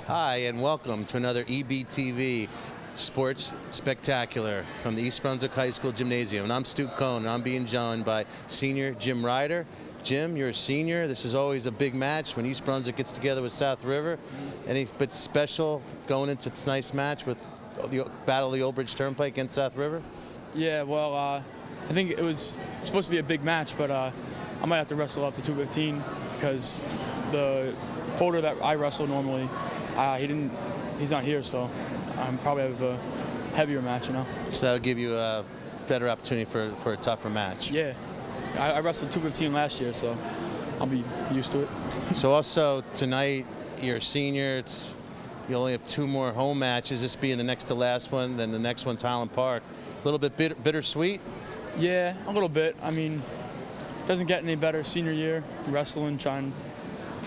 Hi, and welcome to another EBTV Sports Spectacular from the East Brunswick High School Gymnasium. And I'm Stu Kohn, and I'm being joined by senior Jim Ryder. Jim, you're a senior. This is always a big match when East Brunswick gets together with South River. Any bit special going into tonight's match with the Battle of the Old Bridge Turnpike against South River? Yeah, well, I think it was supposed to be a big match, but I might have to wrestle up to 215 because the folder that I wrestle normally, he's not here, so I'm probably have a heavier match, you know. So that'll give you a better opportunity for a tougher match. Yeah, I wrestled 215 last year, so I'll be used to it. So also tonight, you're a senior. You only have 2 more home matches, this being the next to last one, then the next one's Highland Park. A little bit bittersweet? Yeah, a little bit. I mean, it doesn't get any better senior year, wrestling, trying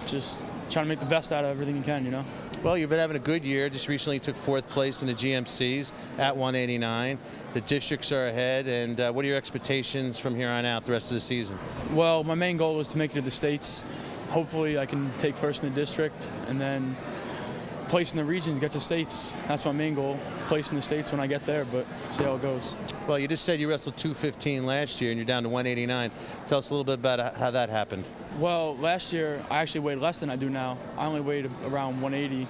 to make the best out of everything you can, you know. Well, you've been having a good year. Just recently took 4th place in the GMCs at 189. The districts are ahead, and what are your expectations from here on out the rest of the season? Well, my main goal was to make it to the States. Hopefully I can take first in the district and then place in the regions, get to States. That's my main goal, place in the States when I get there, but see how it goes. Well, you just said you wrestled 215 last year and you're down to 189. Tell us a little bit about how that happened. Well, last year I actually weighed less than I do now. I only weighed around 180,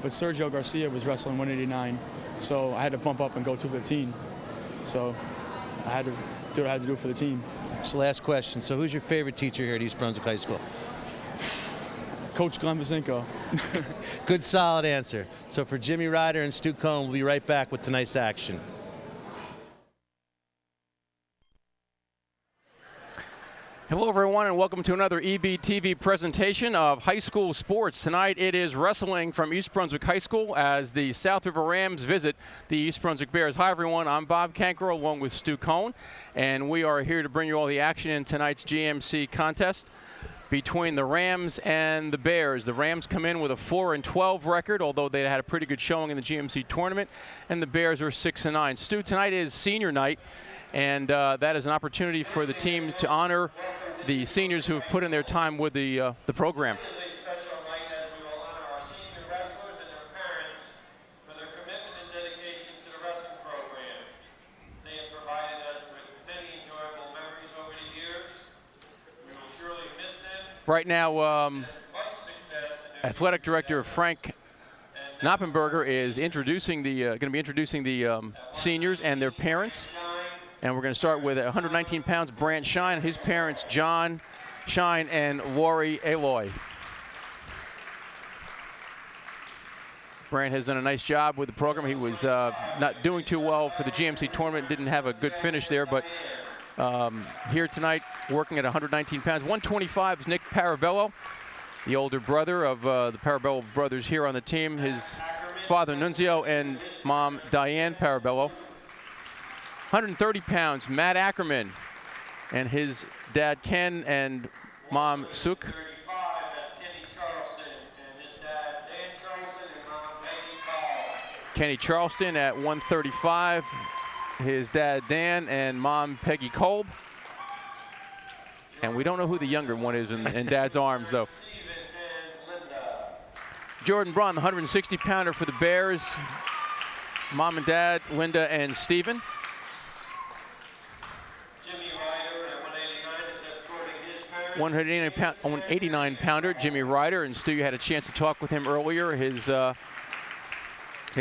but Sergio Garcia was wrestling 189, so I had to bump up and go 215. So I had to do what I had to do for the team. So last question, so who's your favorite teacher here at East Brunswick High School? Coach Glenn Vasinko. Good, solid answer. So for Jimmy Ryder and Stu Kohn, we'll be right back with tonight's action. Hello, everyone, and welcome to another EBTV presentation of high school sports. Tonight it is wrestling from East Brunswick High School as the South River Rams visit the East Brunswick Bears. Hi, everyone. I'm Bob Cancro along with Stu Kohn, and we are here to bring you all the action in tonight's GMC contest between the Rams and the Bears. The Rams come in with a 4-12 record, although they had a pretty good showing in the GMC tournament, and the Bears are 6-9. Stu, tonight is senior night, and that is an opportunity for the teams to honor the seniors who have put in their time with the program. Right now, Athletic Director Frank Knoppenberger is introducing going to be introducing the seniors and their parents. And we're going to start with 119 pounds, Brant Shine, and his parents, John Shine and Lori Aloy. Brant has done a nice job with the program. He was not doing too well for the GMC tournament, didn't have a good finish there, but here tonight, working at 119 pounds. 125 is Nick Parabello, the older brother of the Parabello brothers here on the team. His father, Nunzio, and mom, Diane Parabello. 130 pounds, Matt Ackerman, and his dad, Ken, and mom, Suk. Kenny Charleston at 135. His dad, Dan, and mom, Peggy Kolb. And we don't know who the younger one is in Dad's arms, though. Jordan Braun, the 160-pounder for the Bears. Mom and Dad, Linda and Stephen. 189-pounder, Jimmy Ryder. And Stu, you had a chance to talk with him earlier. His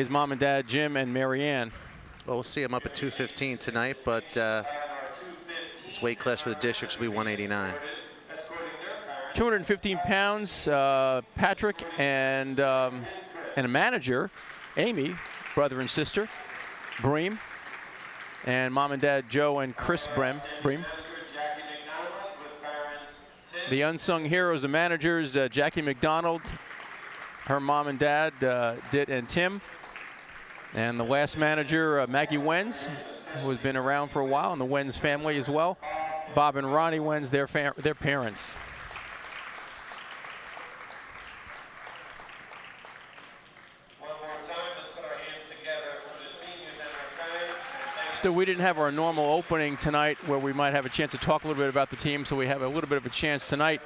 mom and dad, Jim and Marianne. Well, we'll see him up at 215 tonight, but his weight class for the districts will be 189. 215 pounds, Patrick and a manager, Amy, brother and sister, Bream, and mom and dad, Joe and Chris Bream. The unsung heroes, the managers, Jackie McDonald, her mom and dad, Dit and Tim. And the last manager, Maggie Wenz, who has been around for a while, and the Wenz family as well. Bob and Ronnie Wenz, their parents. Still, we didn't have our normal opening tonight where we might have a chance to talk a little bit about the team, so we have a little bit of a chance tonight.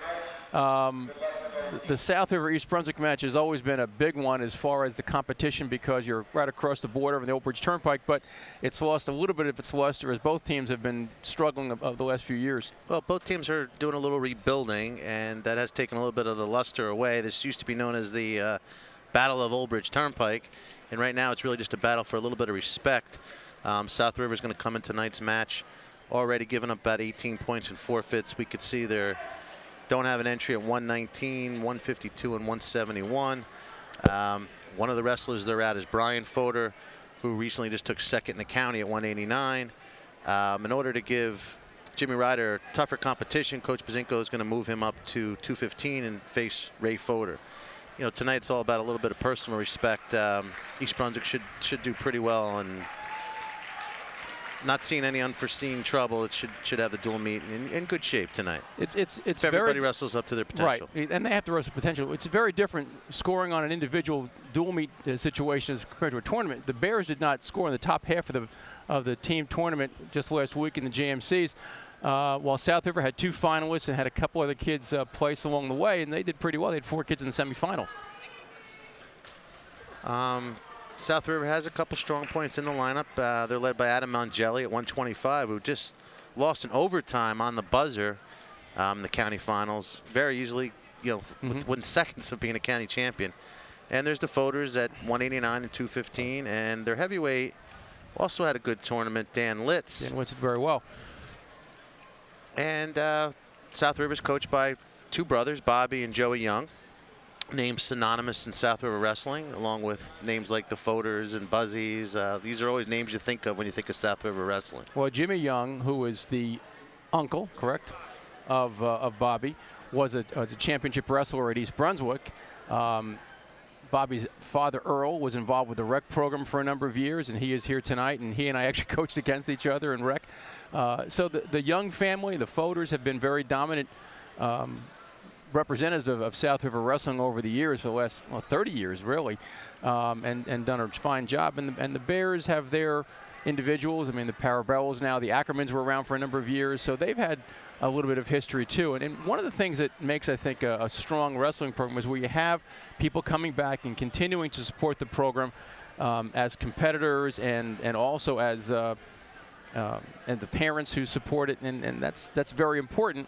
the South River East Brunswick match has always been a big one as far as the competition because you're right across the border of the Old Bridge Turnpike, but it's lost a little bit of its luster as both teams have been struggling of the last few years. Well, both teams are doing a little rebuilding, and that has taken a little bit of the luster away. This used to be known as the Battle of Old Bridge Turnpike, and right now it's really just a battle for a little bit of respect. South River is going to come in tonight's match already giving up about 18 points in forfeits. We could see they don't have an entry at 119, 152, and 171. One of the wrestlers they're at is Brian Fodor, who recently just took second in the county at 189. In order to give Jimmy Ryder tougher competition, Coach Bazinko is going to move him up to 215 and face Ray Fodor. You know, tonight it's all about a little bit of personal respect. East Brunswick should do pretty well, and not seeing any unforeseen trouble. It should have the dual meet in good shape tonight. It's if everybody wrestles up to their potential. Right, and they have to wrestle potential. It's very different scoring on an individual dual meet situation as compared to a tournament. The Bears did not score in the top half of the team tournament just last week in the JMCs. While South River had 2 finalists and had a couple other kids place along the way, and they did pretty well. They had 4 kids in the semifinals. South River has a couple strong points in the lineup. They're led by Adam Mangelli at 125, who just lost in overtime on the buzzer in the county finals very easily, you know, within seconds of being a county champion. And there's the Fodors at 189 and 215, and their heavyweight also had a good tournament, Dan Litz. Dan Litz did very well. And South River's coached by 2 brothers, Bobby and Joey Young, names synonymous in South River wrestling, along with names like the Fodors and Buzzies. These are always names you think of when you think of South River wrestling. Well, Jimmy Young, who is the uncle, correct, of Bobby, was a championship wrestler at East Brunswick. Bobby's father, Earl, was involved with the rec program for a number of years, and he is here tonight, and he and I actually coached against each other in rec. So the Young family, the Fodors, have been very dominant representatives of South River wrestling over the years, for the last 30 years, really, and done a fine job. And the Bears have their individuals. I mean, the Parabellos now, the Ackermans were around for a number of years, so they've had a little bit of history too. And one of the things that makes, I think, a strong wrestling program is where you have people coming back and continuing to support the program as competitors and also as and the parents who support it, and that's very important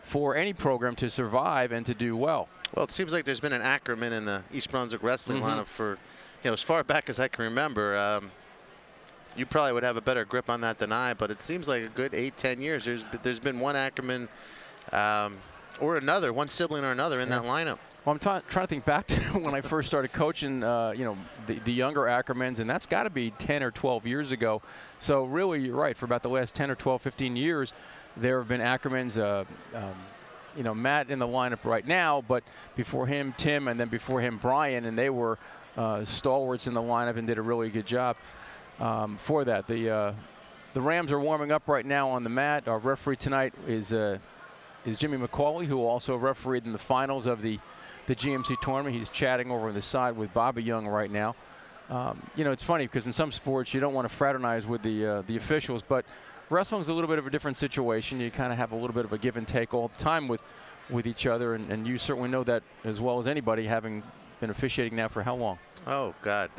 for any program to survive and to do well. Well, it seems like there's been an Ackerman in the East Brunswick wrestling lineup for, you know, as far back as I can remember. You probably would have a better grip on that than I, but it seems like a good 8-10 years. There's been one Ackerman or another, one sibling or another in that lineup. Well, I'm trying to think back to when I first started coaching, you know, the younger Ackermans, and that's got to be 10 or 12 years ago. So really, you're right. For about the last 10 or 12, 15 years, there have been Ackermans, you know, Matt in the lineup right now, but before him, Tim, and then before him, Brian, and they were stalwarts in the lineup and did a really good job for that. The Rams are warming up right now on the mat. Our referee tonight is Jimmy McCauley, who also refereed in the finals of the GMC tournament. He's chatting over on the side with Bobby Young right now. You know, it's funny because in some sports you don't want to fraternize with the officials, but wrestling's a little bit of a different situation. You kind of have a little bit of a give and take all the time with each other, and you certainly know that as well as anybody, having been officiating now for how long? Oh God,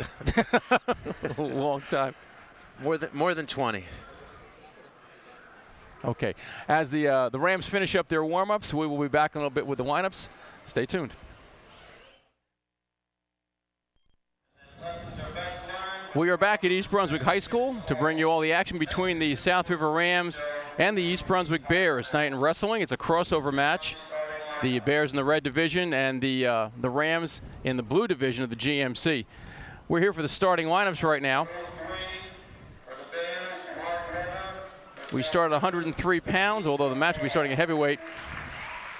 a long time. More than 20. Okay, as the Rams finish up their warm-ups, we will be back in a little bit with the lineups. Stay tuned. We are back at East Brunswick High School to bring you all the action between the South River Rams and the East Brunswick Bears. Tonight in wrestling, it's a crossover match. The Bears in the red division and the Rams in the blue division of the GMC. We're here for the starting lineups right now. We start at 103 pounds, although the match will be starting at heavyweight.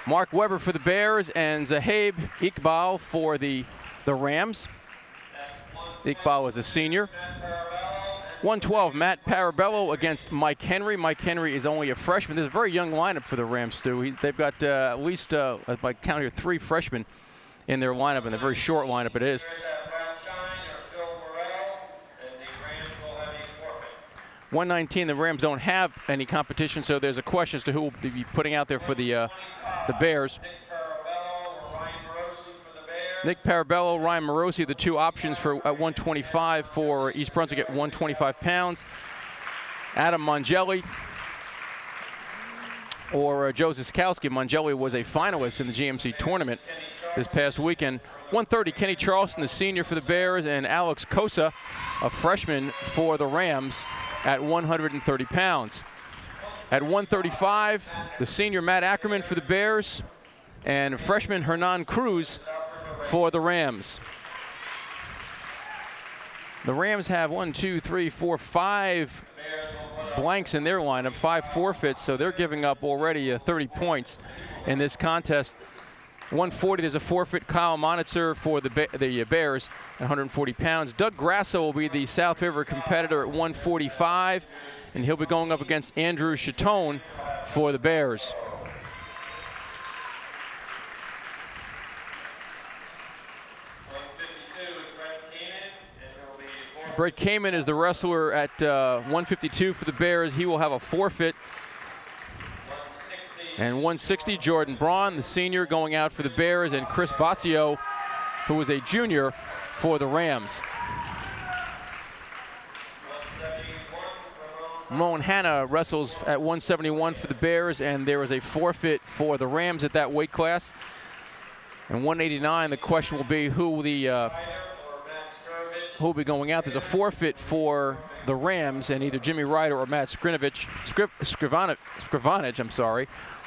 Mark Weber for the Bears and Zahab Iqbal for the Rams. Iqbal is a senior. 112, Matt Parabello against Mike Henry. Mike Henry is only a freshman. There's a very young lineup for the Rams, Stu. They've got at least, by count here, 3 freshmen in their lineup, and a very short lineup it is. 119, the Rams don't have any competition, so there's a question as to who will be putting out there for the Bears. Nick Parabello, Ryan Morosi, the two options for at 125 for East Brunswick at 125 pounds. Adam Mongelli or Joe Ziskowski. Mongelli was a finalist in the GMC tournament this past weekend. 130, Kenny Charleston, the senior for the Bears, and Alex Kosa, a freshman for the Rams at 130 pounds. At 135, the senior Matt Ackerman for the Bears and freshman Hernan Cruz for the Rams. The Rams have 5 blanks in their lineup, 5 forfeits, so they're giving up already 30 points in this contest. 140, there's a forfeit. Kyle Monitzer for the Bears at 140 pounds. Doug Grasso will be the South River competitor at 145, and he'll be going up against Andrew Chatone for the Bears. Brett Kamen is the wrestler at 152 for the Bears. He will have a forfeit. And 160, Jordan Braun, the senior, going out for the Bears, and Chris Basio, who was a junior for the Rams. Ramon Hanna wrestles at 171 for the Bears, and there is a forfeit for the Rams at that weight class. And 189, the question will be who will be going out. There's a forfeit for the Rams, and either Jimmy Ryder or Matt Skrivanich,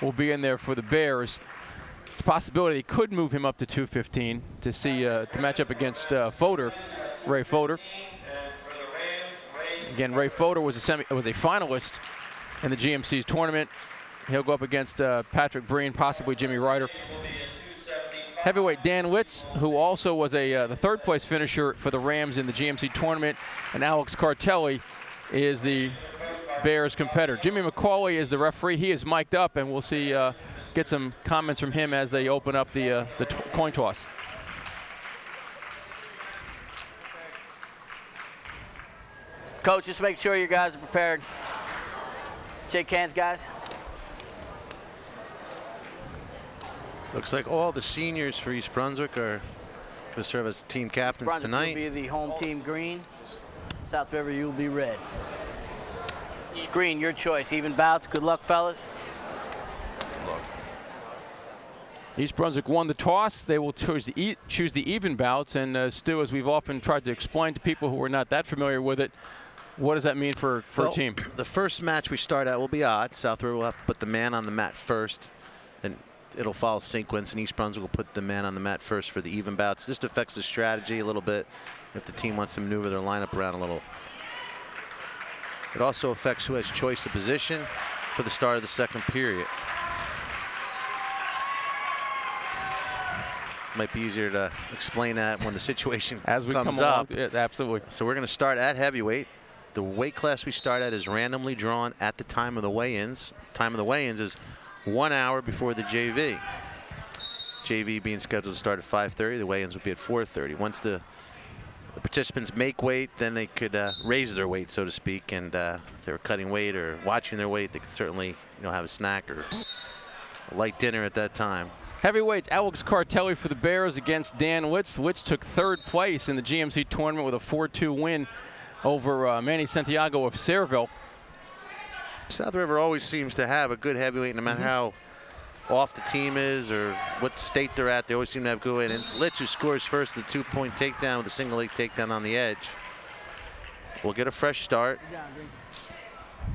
will be in there for the Bears. It's a possibility they could move him up to 215 to see to match up against Ray Fodor. Again, Ray Fodor was a finalist in the GMC's tournament. He'll go up against Patrick Breen, possibly Jimmy Ryder. Heavyweight Dan Litz, who also was the third place finisher for the Rams in the GMC tournament, and Alex Cartelli is the Bears competitor. Jimmy McCauley is the referee. He is mic'd up, and we'll see get some comments from him as they open up the coin toss. Coach, just make sure you guys are prepared. Shake hands, guys. Looks like all the seniors for East Brunswick are going to serve as team captains Brunswick tonight. will be the home team green. South River, you will be red. Green, your choice. Even bouts. Good luck, fellas. East Brunswick won the toss. They will choose the even bouts. And Stu, as we've often tried to explain to people who are not that familiar with it, what does that mean for a team? The first match we start at will be odd. South River will have to put the man on the mat first. Then it'll follow sequence, and East Brunswick will put the man on the mat first for the even bouts. This affects the strategy a little bit if the team wants to maneuver their lineup around a little. It also affects who has choice of position for the start of the second period. Might be easier to explain that when the situation as we comes come up. Yeah, absolutely. So we're going to start at heavyweight. The weight class we start at is randomly drawn at the time of the weigh-ins. Time of the weigh-ins is 1 hour before the JV. JV being scheduled to start at 5:30. The weigh-ins will be at 4:30. Once the participants make weight, then they could raise their weight, so to speak. And if they were cutting weight or watching their weight, they could certainly, have a snack or a light dinner at that time. Heavyweights, Alex Cartelli for the Bears against Dan Litz. Litz took third place in the GMC tournament with a 4-2 win over Manny Santiago of Sayreville. South River always seems to have a good heavyweight, no matter how off the team is or what state they're at. They always seem to have good weight. And it's Litz who scores first, the 2-point takedown with a single leg takedown on the edge. We'll get a fresh start.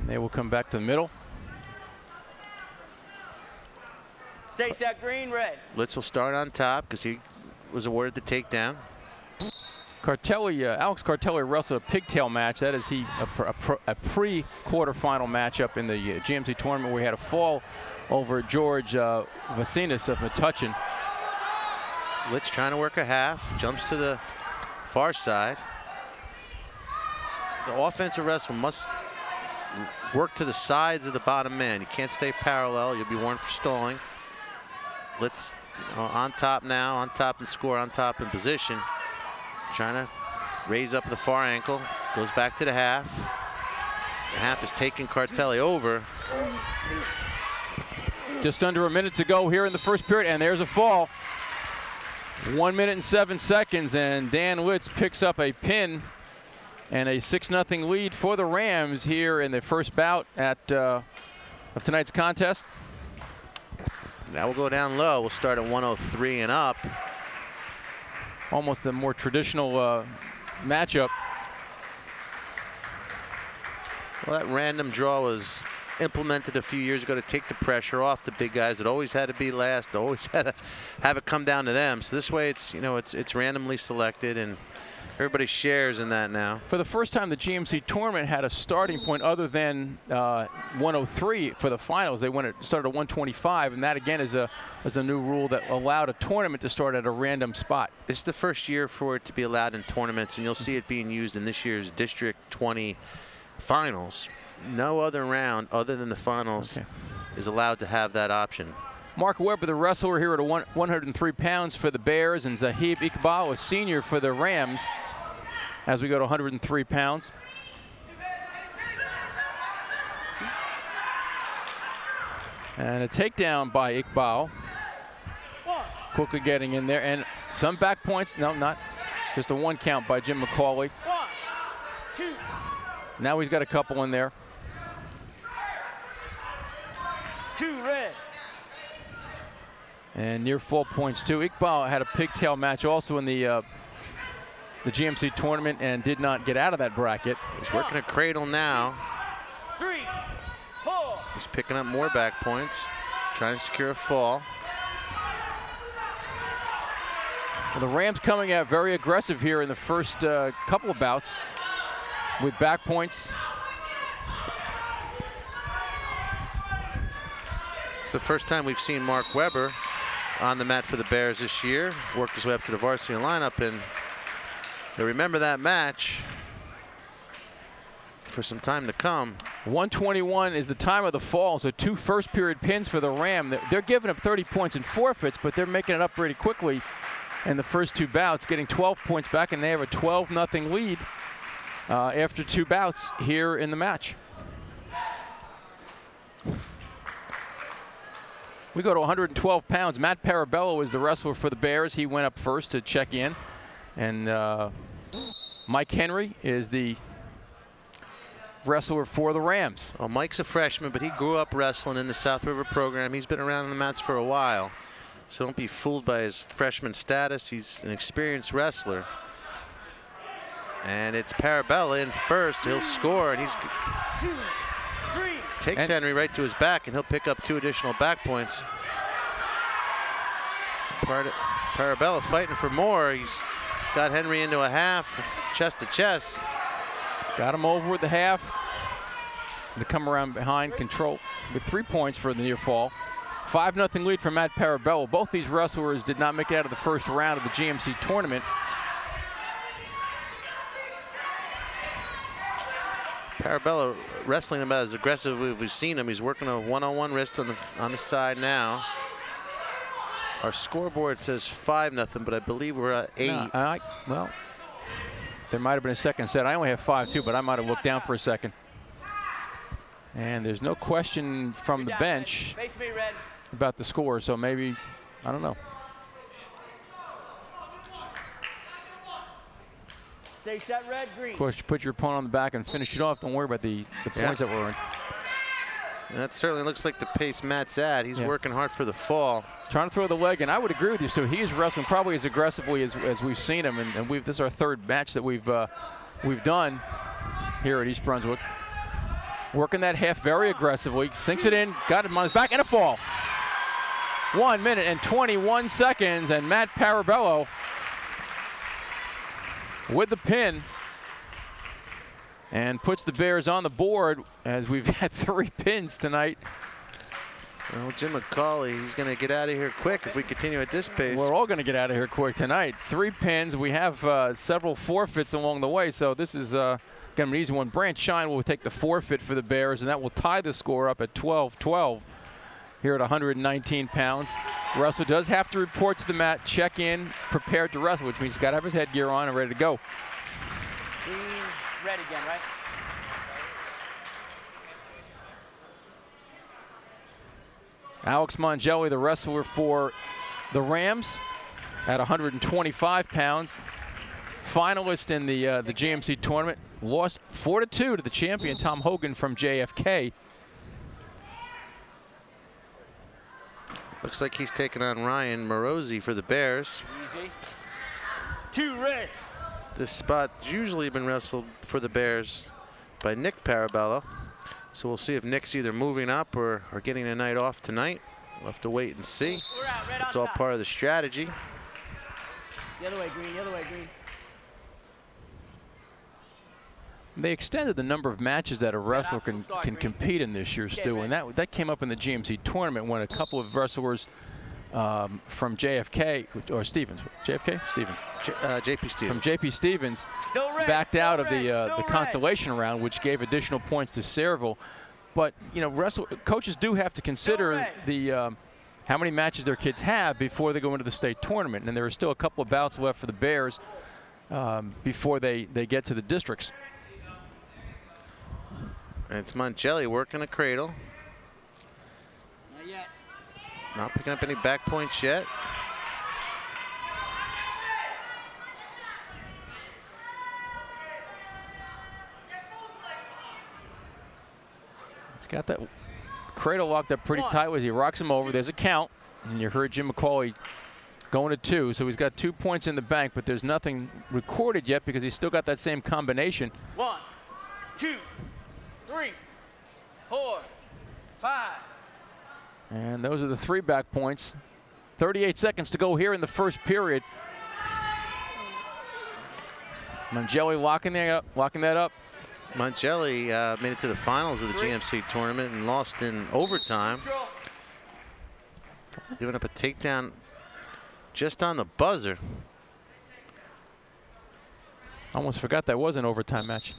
They will come back to the middle. Stay set, green, red. Litz will start on top because he was awarded the takedown. Alex Cartelli wrestled a pigtail match. That is a pre-quarterfinal matchup in the GMC tournament where he had a fall over George Vasinas of Metuchen. Litz trying to work a half, jumps to the far side. The offensive wrestler must work to the sides of the bottom man. You can't stay parallel. You'll be warned for stalling. Litz on top now, on top and score, on top in position. Trying to raise up the far ankle. Goes back to the half. The half is taking Cartelli over. Just under a minute to go here in the first period, and there's a fall. 1 minute and 7 seconds, and Dan Litz picks up a pin and a 6-0 lead for the Rams here in the first bout of tonight's contest. Now we'll go down low. We'll start at 103 and up. Almost the more traditional matchup. Well, that random draw was implemented a few years ago to take the pressure off the big guys. It always had to be last. Always had to have it come down to them. So this way, it's it's randomly selected, and everybody shares in that now. For the first time, the GMC tournament had a starting point other than 103 for the finals. They started at 125, and that again is a new rule that allowed a tournament to start at a random spot. It's the first year for it to be allowed in tournaments, and you'll see it being used in this year's District 20 finals. No other round other than the finals is allowed to have that option. Mark Weber, the wrestler here at 103 pounds for the Bears, and Zahib Iqbal, a senior for the Rams, as we go to 103 pounds. And a takedown by Iqbal. Quickly getting in there, and some back points. No, not just a 1 count by Jim McCauley. 1, 2. Now he's got a couple in there. 2 red. And near full points too. Iqbal had a pigtail match also in the GMC tournament and did not get out of that bracket. He's working a cradle now. 3, 4. He's picking up more back points, trying to secure a fall. Well, the Rams coming out very aggressive here in the first couple of bouts with back points. It's the first time we've seen Mark Weber on the mat for the Bears this year. Worked his way up to the varsity lineup, and you'll remember that match for some time to come. 121 is the time of the fall, so 2 first-period pins for the Ram. They're giving up 30 points in forfeits, but they're making it up pretty quickly in the first 2 bouts, getting 12 points back, and they have a 12-0 lead after 2 bouts here in the match. We go to 112 pounds. Matt Parabello is the wrestler for the Bears. He went up first to check in. And Mike Henry is the wrestler for the Rams. Well, Mike's a freshman, but he grew up wrestling in the South River program. He's been around the mats for a while. So don't be fooled by his freshman status. He's an experienced wrestler. And it's Parabella in first. He'll score, and he's 2, 3. takes Henry right to his back, and he'll pick up 2 additional back points. Parabella fighting for more. He's got Henry into a half, chest to chest. Got him over with the half. To come around behind, control with 3 points for the near fall. 5-0 lead for Matt Parabello. Both these wrestlers did not make it out of the first round of the GMC tournament. Parabella wrestling about as aggressive as we've seen him. He's working a one-on-one wrist on the side now. Our scoreboard says 5-0, but I believe we're at 8. No, well, there might have been a second set. I only have 5 too, but I might have looked down for a second. And there's no question from the bench about the score, so maybe, I don't know. Stay set, red, green. Put your opponent on the back and finish it off. Don't worry about the points that we're in. And that certainly looks like the pace Matt's at. He's working hard for the fall. Trying to throw the leg, and I would agree with you. So he is wrestling probably as aggressively as we've seen him, and this is our 3rd match that we've done here at East Brunswick. Working that half very aggressively, sinks it in, got him on his back, and a fall. 1 minute and 21 seconds, and Matt Parabello with the pin and puts the Bears on the board as we've had 3 pins tonight. Well, Jim McCauley, he's going to get out of here quick if we continue at this pace. We're all going to get out of here quick tonight. 3 pins. We have several forfeits along the way, so this is going to be an easy one. Branch Shine will take the forfeit for the Bears, and that will tie the score up at 12-12 here at 119 pounds. Wrestler does have to report to the mat, check in, prepared to wrestle, which means he's got to have his headgear on and ready to go. Green, red again, right? Alex Mongelli, the wrestler for the Rams. at 125 pounds. Finalist in the GMC tournament. Lost 4-2 to the champion, Tom Hogan from JFK. Looks like he's taking on Ryan Morosi for the Bears. Easy. 2 red. This spot's usually been wrestled for the Bears by Nick Parabella. So we'll see if Nick's either moving up or getting a night off tonight. We'll have to wait and see. It's all part of the strategy. The other way, Green. The other way, Green. They extended the number of matches that a wrestler can compete in this year, Stu, and that came up in the GMC tournament when a couple of wrestlers from JFK or Stevens, JFK, Stevens, JP Stevens, from JP Stevens backed out of the consolation round, which gave additional points to Sayreville. But you know, coaches do have to consider the how many matches their kids have before they go into the state tournament, and there are still a couple of bouts left for the Bears before they get to the districts. And it's Mongelli working a cradle. Not yet. Not picking up any back points yet. He's got that cradle locked up pretty tight as he rocks him over. There's a count, and you heard Jim McCauley going to 2, so he's got 2 points in the bank, but there's nothing recorded yet because he's still got that same combination. 1, 2, 3, 4, 5. And those are the 3 back points. 38 seconds to go here in the first period. Mongelli locking that up. Mongelli made it to the finals of the GMC tournament and lost in overtime. Giving up a takedown just on the buzzer. Almost forgot that was an overtime match.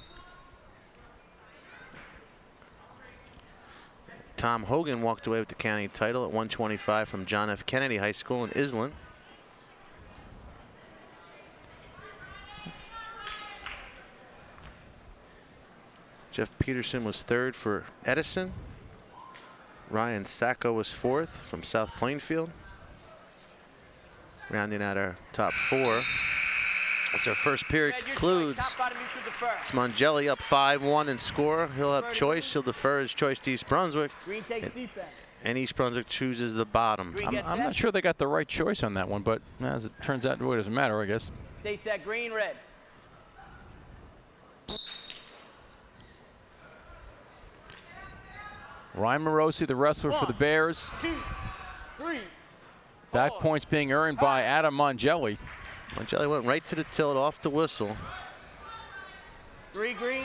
Tom Hogan walked away with the county title at 125 from John F. Kennedy High School in Island. Jeff Peterson was 3rd for Edison. Ryan Sacco was 4th from South Plainfield. Rounding out our top 4. As our first period concludes, it's Mongelli up 5-1 in score. He'll have choice. He'll defer his choice to East Brunswick. And East Brunswick chooses the bottom. I'm not sure they got the right choice on that one, but as it turns out, it really doesn't matter, I guess. Stay set, green, red. Ryan Morosi, the wrestler for the Bears. 2, 3. Back points being earned by Adam Mongelli. Mongelli went right to the tilt off the whistle. 3, green.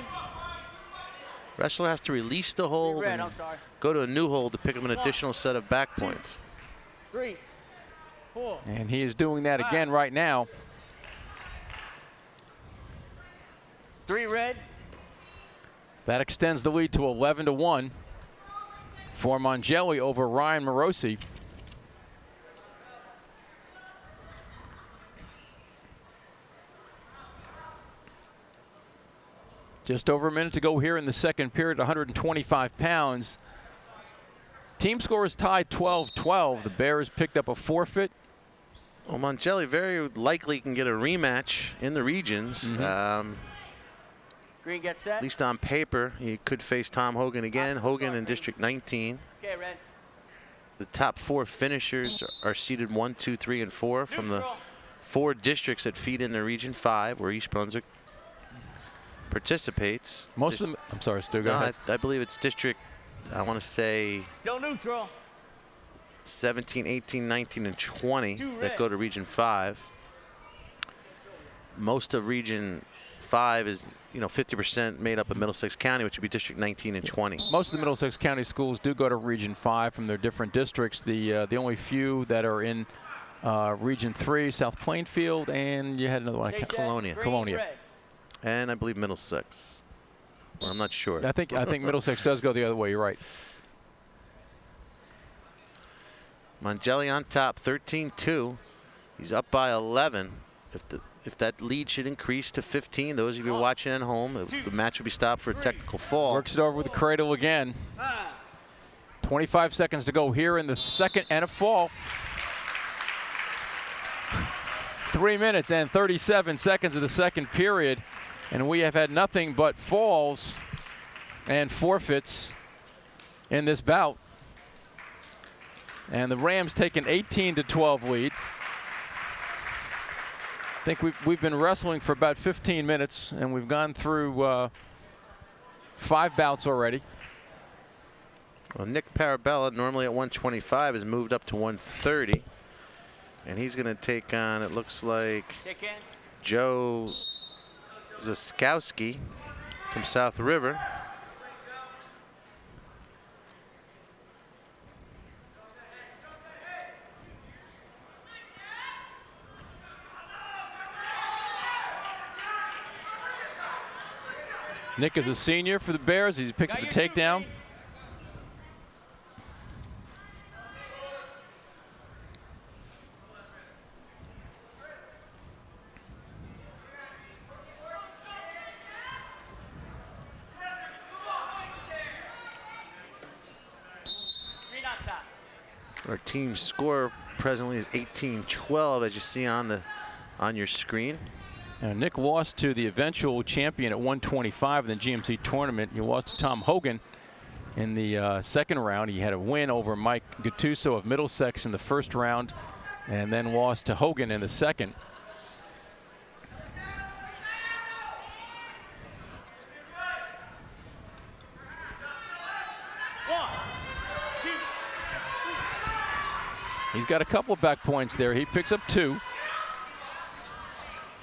Wrestler has to release the hold and go to a new hold to pick up an additional set of back points. 3, 4. And he is doing that again right now. 3, red. That extends the lead to 11-1 for Mongelli over Ryan Morosi. Just over a minute to go here in the second period, 125 pounds. Team score is tied 12-12. The Bears picked up a forfeit. Well, Mongelli very likely can get a rematch in the regions. Green gets set. At least on paper, he could face Tom Hogan again. Hogan in District 19. Okay, red. The top 4 finishers are seeded 1, 2, 3, and 4 from the 4 districts that feed into Region 5, where East Brunswick participates. Most of them, I'm sorry, Stu, go ahead. I believe it's District, I want to say Still neutral. 17, 18, 19, and 20 that go to Region 5. Most of Region 5 is, 50% made up of Middlesex County, which would be District 19 and 20. Most of the Middlesex County schools do go to Region 5 from their different districts. The only few that are in Region 3, South Plainfield, and you had another one, Colonia. And I believe Middlesex. Well, I'm not sure. I think Middlesex does go the other way. You're right. Mongelli on top, 13-2. He's up by 11. If that lead should increase to 15, those of you watching at home, the match will be stopped for a technical fall. Works it over with the cradle again. 25 seconds to go here in the second, and a fall. 3 minutes and 37 seconds of the second period, and we have had nothing but falls and forfeits in this bout. And the Rams take an 18-12 lead. I think we've been wrestling for about 15 minutes, and we've gone through 5 bouts already. Well, Nick Parabella, normally at 125, has moved up to 130. And he's going to take on, it looks like, Joe Zaskowski from South River. Nick is a senior for the Bears. He picks up the takedown. Our team score presently is 18-12, as you see on your screen. Now, Nick lost to the eventual champion at 125 in the GMC tournament. He lost to Tom Hogan in the second round. He had a win over Mike Gattuso of Middlesex in the first round, and then lost to Hogan in the second. He's got a couple of back points there. He picks up 2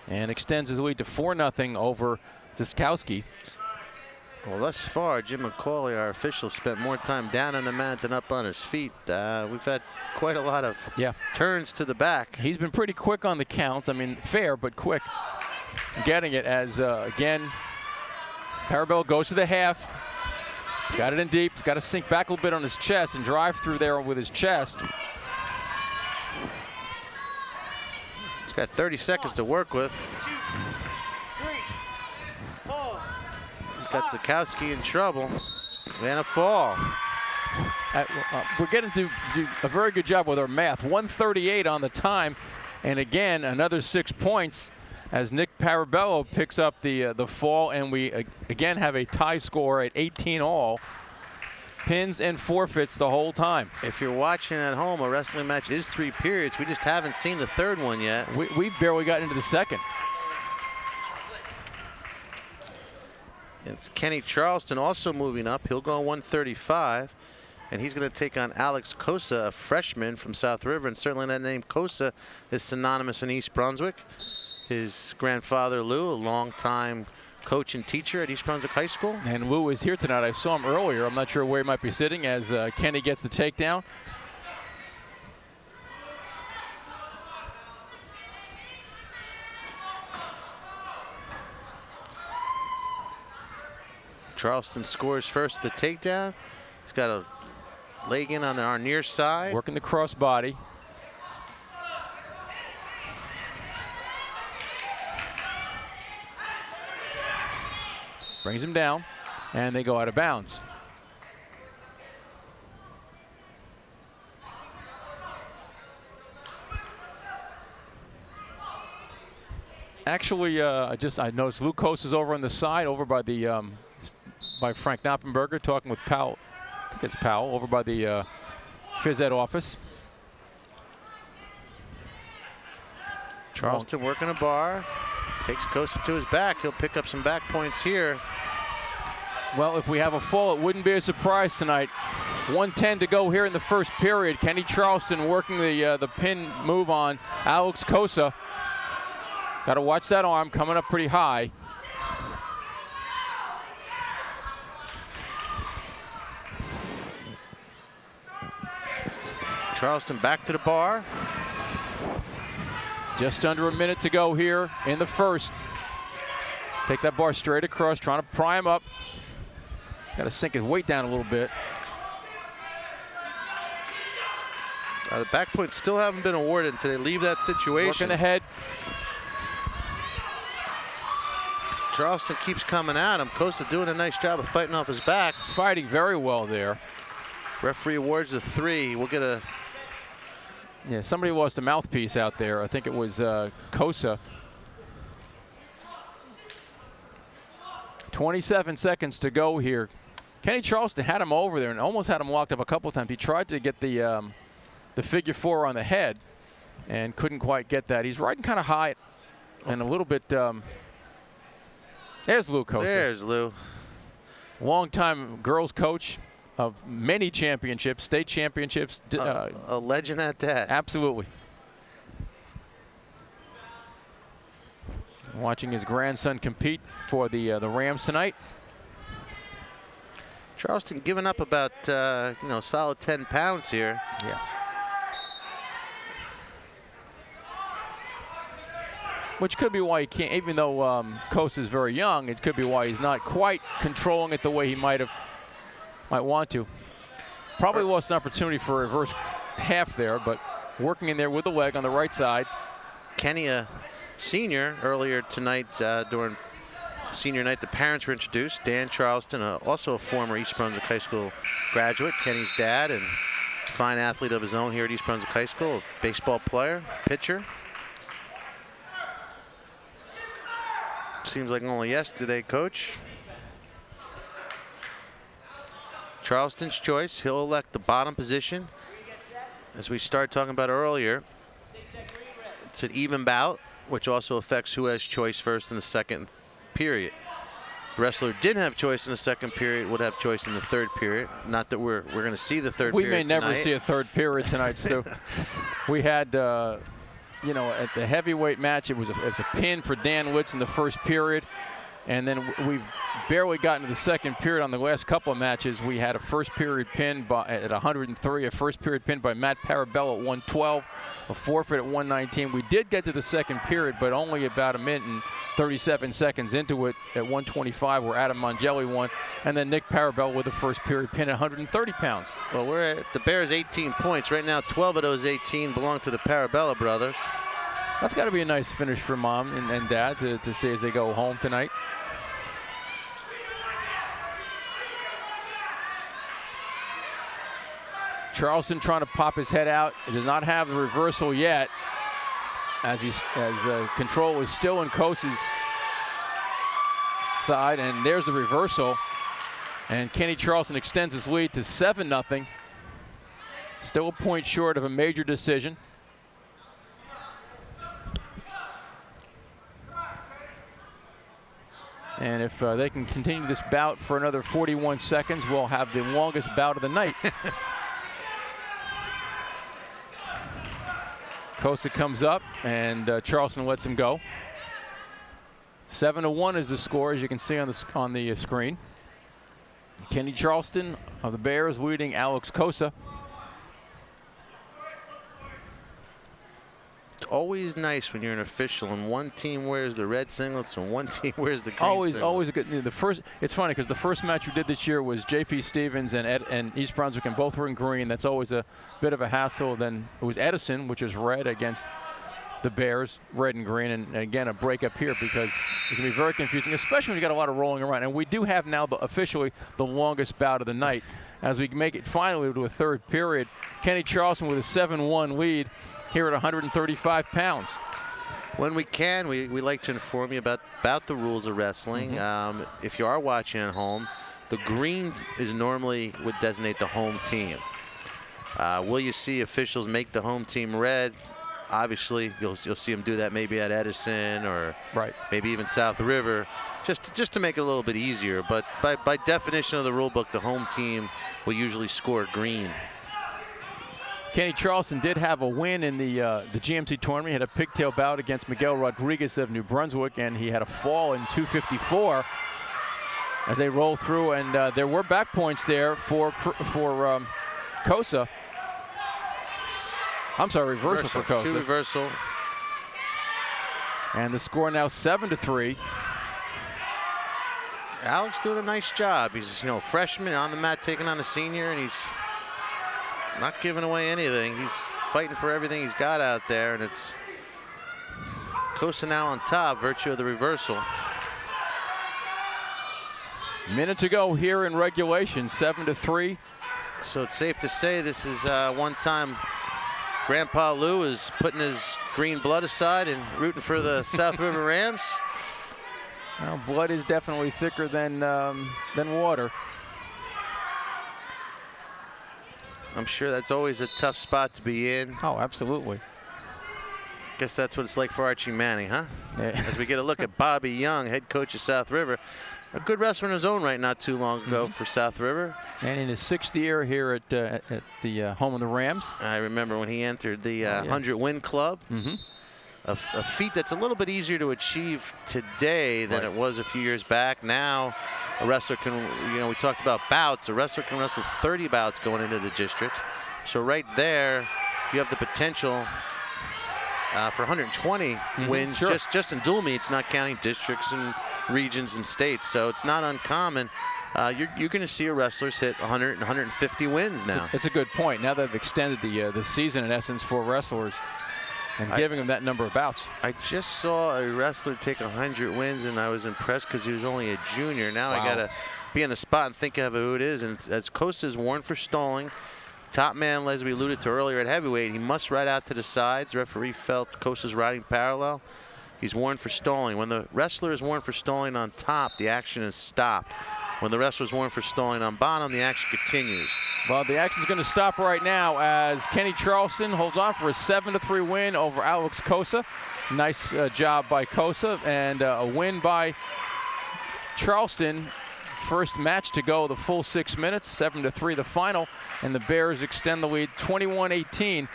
and extends his lead to 4-0 over Ziskowski. Well, thus far, Jim McCauley, our official, spent more time down on the mat than up on his feet. We've had quite a lot of turns to the back. He's been pretty quick on the counts. I mean, fair, but quick. Getting it as, again, Parabella goes to the half. Got it in deep. He's got to sink back a little bit on his chest and drive through there with his chest. He's got 30 seconds to work with. He's got Zakowski in trouble. And a fall. We're getting to do a very good job with our math. 138 on the time. And again, another 6 points as Nick Parabello picks up the fall. And we again have a tie score at 18 all. Pins and forfeits the whole time. If you're watching at home, a wrestling match is 3 periods. We just haven't seen the third one yet. We've barely gotten into the second. It's Kenny Charleston also moving up. He'll go 135. And he's going to take on Alex Kosa, a freshman from South River. And certainly that name Kosa is synonymous in East Brunswick. His grandfather, Lou, a longtime coach and teacher at East Brunswick High School. And Lou is here tonight. I saw him earlier. I'm not sure where he might be sitting as Kenny gets the takedown. Charleston scores first the takedown. He's got a leg in on our near side. Working the crossbody. Brings him down, and they go out of bounds. Actually, I noticed Luke Coast is over on the side, over by the by Frank Knoppenberger, talking with Powell. I think it's Powell over by the phys ed office. Charleston working a bar. Takes Costa to his back. He'll pick up some back points here. Well, if we have a fall, it wouldn't be a surprise tonight. 1:10 to go here in the first period. Kenny Charleston working the pin move on Alex Kosa. Got to watch that arm coming up pretty high. Charleston back to the bar. Just under a minute to go here in the first. Take that bar straight across, trying to pry him up. Got to sink his weight down a little bit. The back points still haven't been awarded until they leave that situation. Working ahead. Charleston keeps coming at him. Costa doing a nice job of fighting off his back. Fighting very well there. Referee awards a 3. We'll get a Yeah, somebody lost a mouthpiece out there. I think it was Kosa. 27 seconds to go here. Kenny Charleston had him over there and almost had him locked up a couple times. He tried to get the figure 4 on the head and couldn't quite get that. He's riding kind of high and a little bit. There's Lou Kosa. There's Lou. Longtime girls coach of many championships, state championships. A legend at that. Absolutely. Watching his grandson compete for the Rams tonight. Charleston giving up about solid 10 pounds here. Yeah. Which could be why he can't, even though Kosa is very young, it could be why he's not quite controlling it the way he might want to. Probably lost an opportunity for a reverse half there, but working in there with the leg on the right side. Kenny, a senior, earlier tonight during senior night, the parents were introduced. Dan Charleston, also a former East Brunswick High School graduate, Kenny's dad, and a fine athlete of his own here at East Brunswick High School, a baseball player, pitcher. Seems like only yesterday, Coach. Charleston's choice. He'll elect the bottom position. As we started talking about earlier, it's an even bout, which also affects who has choice first in the second period. The wrestler didn't have choice in the second period, would have choice in the third period. Not that we're going to see the third period We may never tonight. see a third period tonight, Stu. We had, at the heavyweight match, it was a pin for Dan Witz in the first period. And then we've barely gotten to the second period on the last couple of matches. We had a first period pin at 103, a first period pin by Matt Parabella at 112, a forfeit at 119. We did get to the second period, but only about a minute and 37 seconds into it at 125, where Adam Mongelli won. And then Nick Parabella with the first period pin at 130 pounds. Well, we're at the Bears 18 points. Right now, 12 of those 18 belong to the Parabella brothers. That's got to be a nice finish for Mom and Dad to see as they go home tonight. Charleston trying to pop his head out. He does not have the reversal yet, as control is still in Kosa's side, and there's the reversal. And Kenny Charleston extends his lead to 7-0. Still a point short of a major decision. And if they can continue this bout for another 41 seconds, we'll have the longest bout of the night. Kosa comes up, and Charleston lets him go. 7-1 is the score, as you can see on the screen. Kenny Charleston of the Bears leading Alex Kosa. It's always nice when you're an official and one team wears the red singlets and one team wears the green singlets. Always a good. It's funny because the first match we did this year was J.P. Stevens and East Brunswick, and both were in green. That's always a bit of a hassle. Then it was Edison, which is red, against the Bears, red and green, and again a break up here because it can be very confusing, especially when you got a lot of rolling around. And we do have now officially the longest bout of the night as we make it finally to a third period. Kenny Charleston with a 7-1 lead here at 135 pounds. When we can, we like to inform you about the rules of wrestling. Mm-hmm. If you are watching at home, the green is normally would designate the home team. Will you see officials make the home team red? Obviously, you'll see them do that maybe at Edison or maybe even South River, just to make it a little bit easier. But by definition of the rule book, the home team will usually score green. Kenny Charleston did have a win in the GMC tournament. He had a pigtail bout against Miguel Rodriguez of New Brunswick, and he had a fall in 254 as they roll through. And there were back points there for Kosa. I'm sorry, reversal for Kosa. 2 reversal. And the score now 7-3. Alex doing a nice job. He's freshman on the mat taking on a senior, and he's not giving away anything. He's fighting for everything he's got out there, and it's Kosa now on top, virtue of the reversal. Minute to go here in regulation, 7-3. So it's safe to say this is one time Grandpa Lou is putting his green blood aside and rooting for the South River Rams. Well, blood is definitely thicker than water. I'm sure that's always a tough spot to be in. Oh, absolutely. Guess that's what it's like for Archie Manning, huh? Yeah. As we get a look at Bobby Young, head coach of South River. A good wrestler in his own right not too long ago for South River. And in his 6th year here at the home of the Rams. I remember when he entered the 100-win club. A feat that's a little bit easier to achieve today than it was a few years back. Now a wrestler can, we talked about bouts. A wrestler can wrestle 30 bouts going into the districts. So right there, you have the potential for 120 wins just in dual meets, not counting districts and regions and states. So it's not uncommon. You're going to see wrestlers hit 100 and 150 wins now. It's a good point. Now they've extended the season, in essence, for wrestlers and giving them that number of bouts. I just saw a wrestler take 100 wins, and I was impressed because he was only a junior. Now I got to be on the spot and think of who it is. And as Costa is warned for stalling, top man, as we alluded to earlier, at heavyweight, he must ride out to the sides. The referee felt Costa's riding parallel. He's warned for stalling. When the wrestler is warned for stalling on top, the action is stopped. When the wrestler is warned for stalling on bottom, the action continues. Well, the action's going to stop right now as Kenny Charleston holds on for a 7-3 win over Alex Cosa. Nice job by Cosa, and a win by Charleston. First match to go the full 6 minutes, 7-3 the final, and the Bears extend the lead 21-18.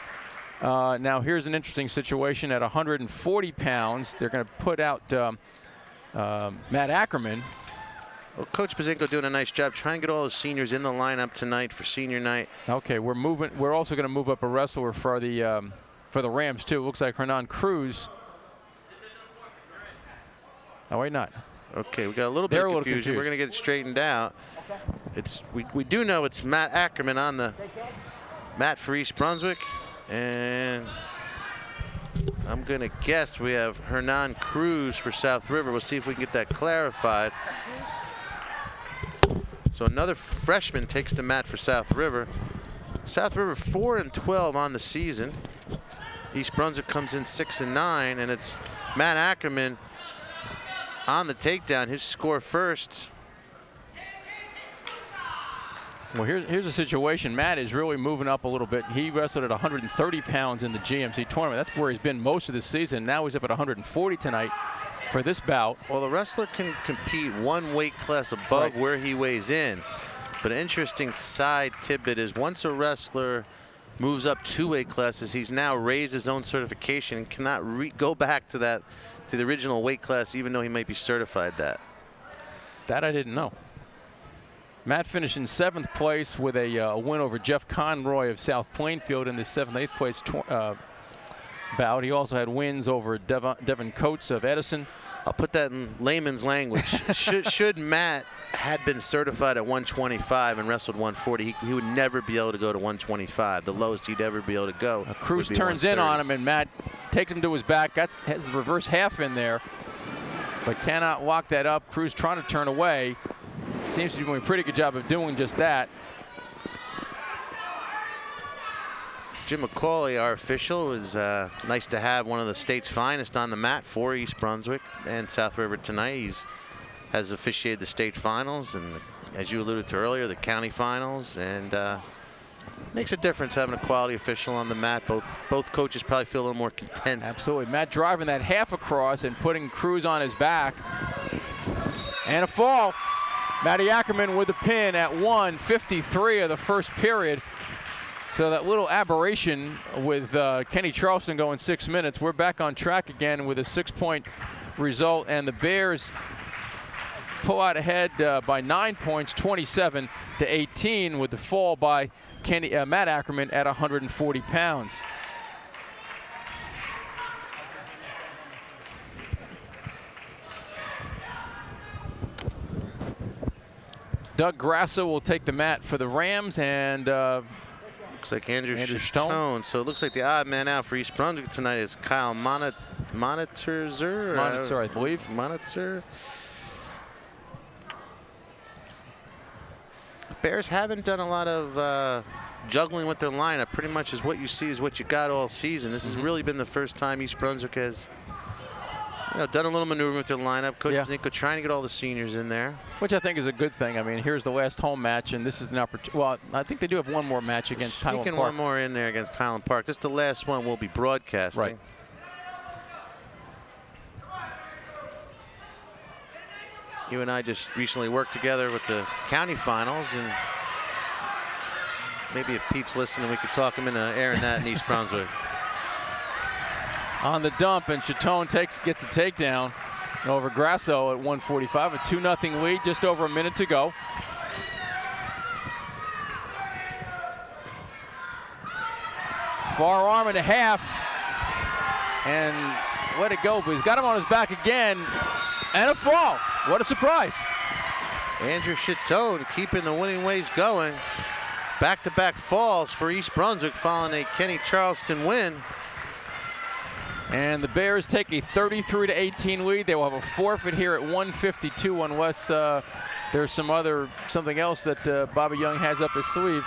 Now here's an interesting situation at 140 pounds. They're going to put out Matt Ackerman. Well, Coach Pazinko doing a nice job trying to get all the seniors in the lineup tonight for senior night. Okay, we're also going to move up a wrestler for the Rams too. It looks like Hernan Cruz. Oh wait, not. Okay, we got a little bit of confusion. We're going to get it straightened out. We do know it's Matt Ackerman on the mat for East Brunswick, and I'm going to guess we have Hernan Cruz for South River. We'll see if we can get that clarified. So another freshman takes the mat for South River. South River 4-12 on the season. East Brunswick comes in 6-9, and it's Matt Ackerman on the takedown. His score first. Well, here's the situation. Matt is really moving up a little bit. He wrestled at 130 pounds in the GMC tournament. That's where he's been most of the season. Now he's up at 140 tonight for this bout. Well, the wrestler can compete one weight class above where he weighs in. But an interesting side tidbit is once a wrestler moves up 2 weight classes, he's now raised his own certification and cannot go back to the original weight class, even though he might be certified that. That I didn't know. Matt finished in 7th place with a win over Jeff Conroy of South Plainfield in the 7th-8th place bout. He also had wins over Devin Coates of Edison. I'll put that in layman's language. should Matt had been certified at 125 and wrestled 140, he would never be able to go to 125. The lowest he'd ever be able to go. Cruz turns in on him, and Matt takes him to his back. Has the reverse half in there, but cannot lock that up. Cruz trying to turn away. Seems to be doing a pretty good job of doing just that. Jim McCauley, our official, was nice to have one of the state's finest on the mat for East Brunswick and South River tonight. He has officiated the state finals and, as you alluded to earlier, the county finals, and makes a difference having a quality official on the mat. Both coaches probably feel a little more content. Absolutely. Matt driving that half across and putting Cruz on his back. And a fall. Matty Ackerman with the pin at 1:53 of the first period. So that little aberration with Kenny Charleston going 6 minutes. We're back on track again with a 6-point result, and the Bears pull out ahead by 9 points, 27-18, with the fall by Matt Ackerman at 140 pounds. Doug Grasso will take the mat for the Rams, and looks like Andrew Stone. So it looks like the odd man out for East Brunswick tonight is Kyle Monitzer, I believe. Monitzer. Bears haven't done a lot of juggling with their lineup pretty much is what you see is what you got all season. This has really been the first time East Brunswick has done a little maneuvering with their lineup. Coach Bzinko trying to get all the seniors in there. Which I think is a good thing. I mean, here's the last home match, and this is an opportunity. Well, I think they do have one more match against Highland Park. One more in there against Highland Park. This is the last one we'll be broadcasting. Right. You and I just recently worked together with the county finals, and maybe if Pete's listening, we could talk him into airing that in East Brunswick. On the dump, and Chaton gets the takedown over Grasso at 145, a 2-0 lead, just over a minute to go. Far arm and a half, and let it go, but he's got him on his back again, and a fall. What a surprise. Andrew Chaton keeping the winning ways going. Back-to-back falls for East Brunswick following a Kenny Charleston win. And the Bears take a 33-18 lead. They will have a forfeit here at 152 unless there's something else that Bobby Young has up his sleeve.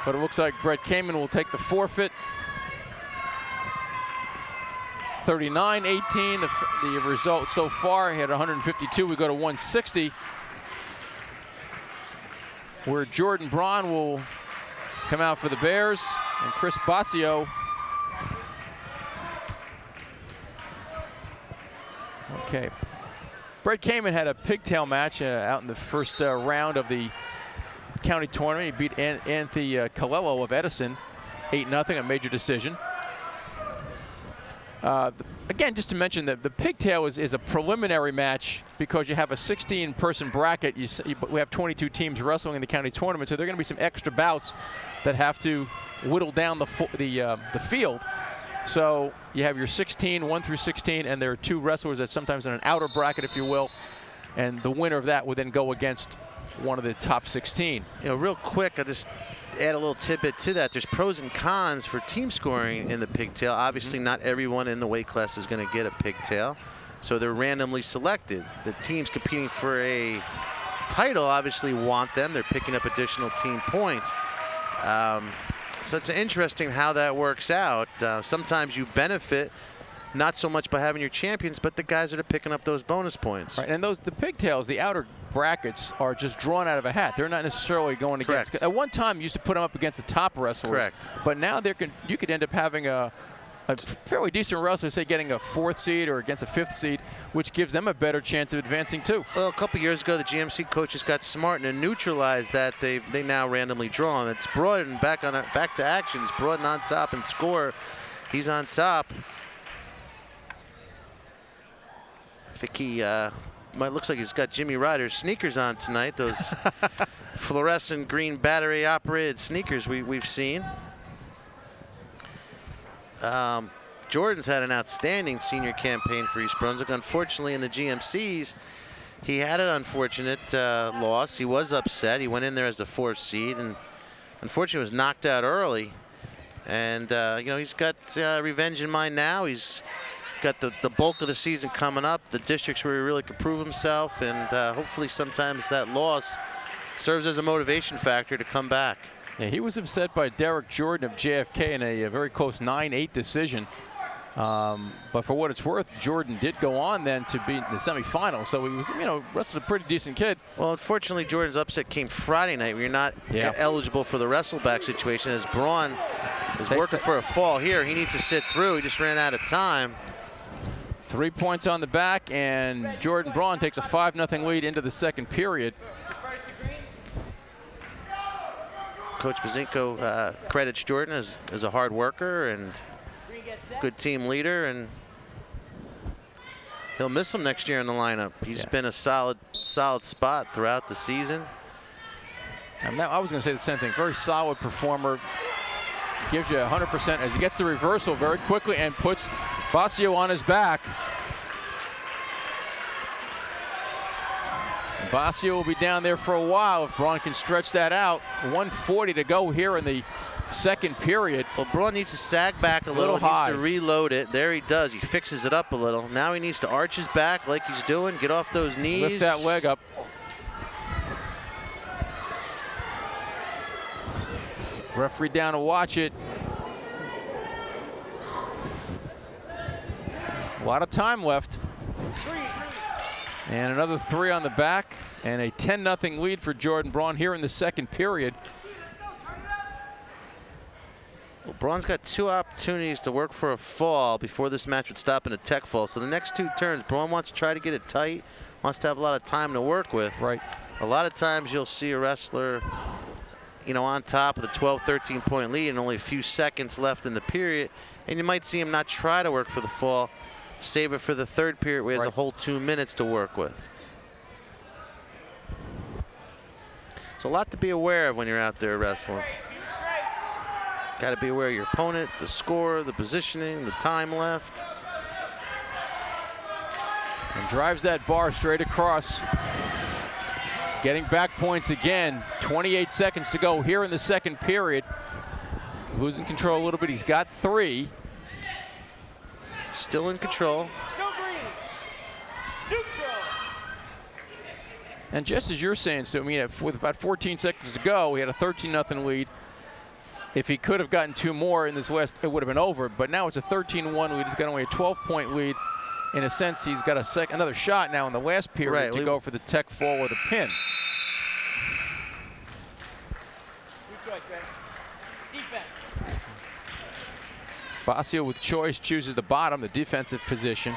But it looks like Brett Kamen will take the forfeit. 39-18, the result so far. He had 152. We go to 160, where Jordan Braun will come out for the Bears, and Chris Basio. Okay. Brett Kamen had a pigtail match out in the first round of the county tournament. He beat Anthony Colello of Edison 8-0, a major decision. Again, just to mention that the pigtail is a preliminary match because you have a 16-person bracket. We have 22 teams wrestling in the county tournament, so there are going to be some extra bouts that have to whittle down the field. So you have your 16, 1 through 16, and there are 2 wrestlers that sometimes in an outer bracket, if you will, and the winner of that would then go against one of the top 16. Real quick, I just add a little tidbit to that. There's pros and cons for team scoring in the pigtail. Obviously, not everyone in the weight class is going to get a pigtail, so they're randomly selected. The teams competing for a title obviously want them. They're picking up additional team points. So it's interesting how that works out. Sometimes you benefit not so much by having your champions, but the guys that are picking up those bonus points. Right, and the pigtails, the outer brackets, are just drawn out of a hat. They're not necessarily going against. At one time, you used to put them up against the top wrestlers. Correct. But now you could end up having a fairly decent wrestler, say, getting a 4th seed or against a 5th seed, which gives them a better chance of advancing too. Well, a couple years ago, the GMC coaches got smart and neutralized that. They now randomly draw them. It's Broaden back to action. It's Broaden on top and score. He's on top. I think he looks like he's got Jimmy Ryder's sneakers on tonight. Those fluorescent green battery operated sneakers we've seen. Jordan's had an outstanding senior campaign for East Brunswick. Unfortunately, in the GMCs, he had an unfortunate loss. He was upset. He went in there as the 4th seed and unfortunately was knocked out early. And he's got revenge in mind now. He's got the bulk of the season coming up, the districts where he really could prove himself, and hopefully sometimes that loss serves as a motivation factor to come back. Yeah, he was upset by Derek Jordan of JFK in a very close 9-8 decision. But for what it's worth, Jordan did go on then to beat the semifinals. So he was, wrestled a pretty decent kid. Well, unfortunately, Jordan's upset came Friday night where you're not eligible for the wrestleback situation, as Braun is working for a fall here. He needs to sit through. He just ran out of time. 3 points on the back, and Jordan Braun takes a 5-0 lead into the second period. Coach Bzinko credits Jordan as a hard worker and good team leader, and he'll miss him next year in the lineup. He's been a solid spot throughout the season. And now I was going to say the same thing. Very solid performer. Gives you 100% as he gets the reversal very quickly and puts Basio on his back. Basio will be down there for a while if Braun can stretch that out. 1:40 to go here in the second period. Well, Braun needs to sag back a little. He needs to reload it. There he does. He fixes it up a little. Now he needs to arch his back like he's doing. Get off those knees. Lift that leg up. Referee down to watch it. A lot of time left. And another 3 on the back, and a 10-0 lead for Jordan Braun here in the second period. Well, Braun's got 2 opportunities to work for a fall before this match would stop in a tech fall. So the next 2 turns, Braun wants to try to get it tight, wants to have a lot of time to work with. Right. A lot of times you'll see a wrestler, you know, on top with a 12, 13-point lead and only a few seconds left in the period, and you might see him not try to work for the fall, save it for the third period where he has a whole 2 minutes to work with. So a lot to be aware of when you're out there wrestling. Got to be aware of your opponent, the score, the positioning, the time left. And drives that bar straight across. Getting back points again. 28 seconds to go here in the second period. Losing control a little bit. He's got 3. Still in control. And just as you're saying, so I mean, with about 14 seconds to go, he had a 13-0 lead. If he could have gotten 2 more in this last, it would have been over. But now it's a 13-1 lead. He's got only a 12-point lead. In a sense, he's got another shot now in the last period to go for the tech fall or the pin. Your choice, man. Defense. Basio with choice chooses the bottom, the defensive position.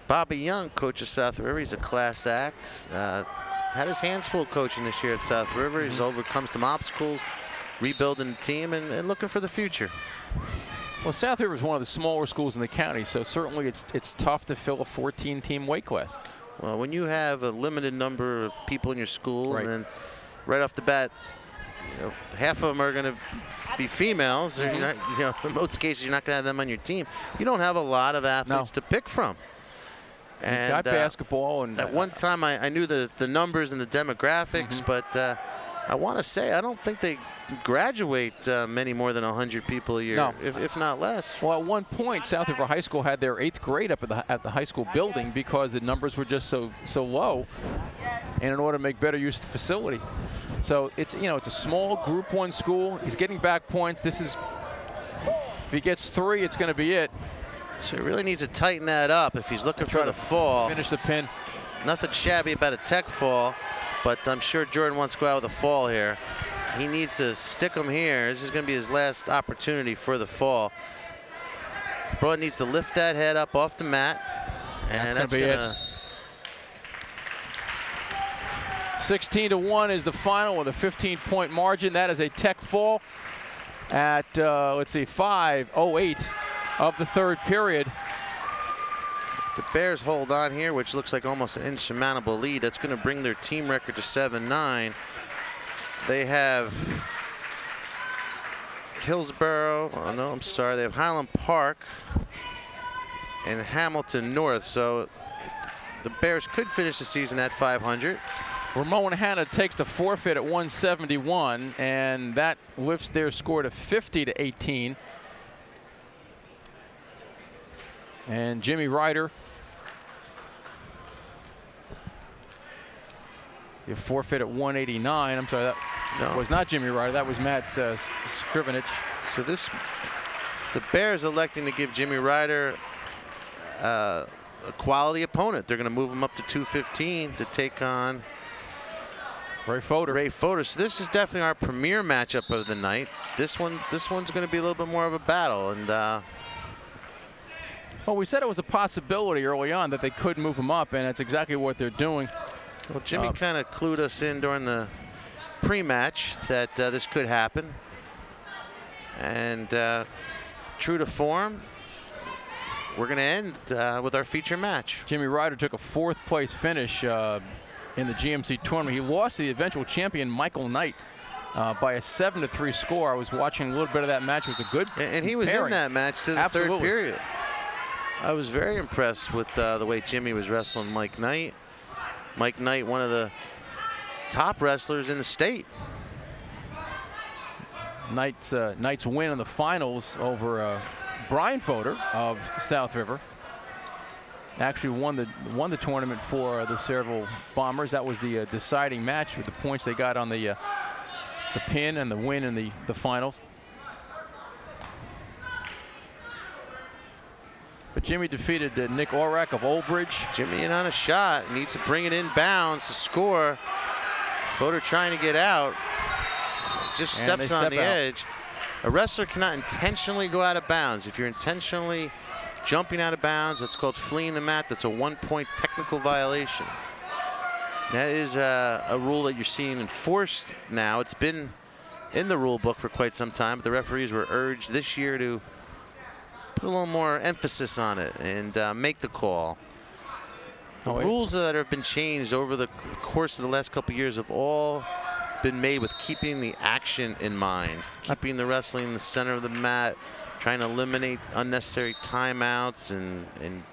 Bobby Young, coach of South River, he's a class act. Had his hands full coaching this year at South River. He's overcome some obstacles, rebuilding the team, and looking for the future. Well, South River is one of the smaller schools in the county, so certainly it's tough to fill a 14-team weight class. Well, when you have a limited number of people in your school, and then right off the bat, you know, half of them are going to be females. Or you're not, you know, in most cases, you're not going to have them on your team. You don't have a lot of athletes to pick from. And got basketball, and at one time I knew the numbers and the demographics, but I want to say I don't think they graduate many more than 100 people a year, if not less. Well, at one point, South River High School had their 8th grade up at the high school building because the numbers were just so low, and in order to make better use of the facility. So it's a small Group 1 school. He's getting back points. This is, if he gets 3, it's going to be it. So he really needs to tighten that up if he's looking for the fall. Finish the pin. Nothing shabby about a tech fall, but I'm sure Jordan wants to go out with a fall here. He needs to stick him here. This is going to be his last opportunity for the fall. Braun needs to lift that head up off the mat, and that's going to be it. 16-1 is the final with a 15-point margin. That is a tech fall at, let's see, 5:08 of the third period. The Bears hold on here, which looks like almost an insurmountable lead. That's going to bring their team record to 7-9. They have Hillsborough, oh no, I'm sorry, they have Highland Park and Hamilton North. So the Bears could finish the season at 500. Ramon Hanna takes the forfeit at 171, and that lifts their score to 50-18. And Jimmy Ryder, you forfeit at 189. I'm sorry, that was not Jimmy Ryder. That was Matt Scrivenich. So the Bears electing to give Jimmy Ryder a quality opponent. They're going to move him up to 215 to take on Ray Fodor. So this is definitely our premier matchup of the night. This one's going to be a little bit more of a battle, and. Well, we said it was a possibility early on that they could move him up, and that's exactly what they're doing. Well, Jimmy kind of clued us in during the pre-match that this could happen. And true to form, we're going to end with our feature match. Jimmy Ryder took a 4th place finish in the GMC tournament. He lost to the eventual champion, Michael Knight, by a 7-3 score. I was watching a little bit of that match. It was a good And he was in that match to the third period. I was very impressed with the way Jimmy was wrestling Mike Knight. Mike Knight, one of the top wrestlers in the state. Knight's win in the finals over Brian Fodor of South River. Actually won the tournament for the Sayreville Bombers. That was the deciding match with the points they got on the the pin and the win in the finals. But Jimmy defeated Nick Auerbach of Old Bridge. Jimmy in on a shot, needs to bring it in bounds to score. Fodor trying to get out, just steps on the edge. A wrestler cannot intentionally go out of bounds. If you're intentionally jumping out of bounds, that's called fleeing the mat. That's a 1-point technical violation. That is a rule that you're seeing enforced now. It's been in the rule book for quite some time, but the referees were urged this year to put a little more emphasis on it and make the call. The rules that have been changed over the course of the last couple of years have all been made with keeping the action in mind, keeping the wrestling in the center of the mat, trying to eliminate unnecessary timeouts and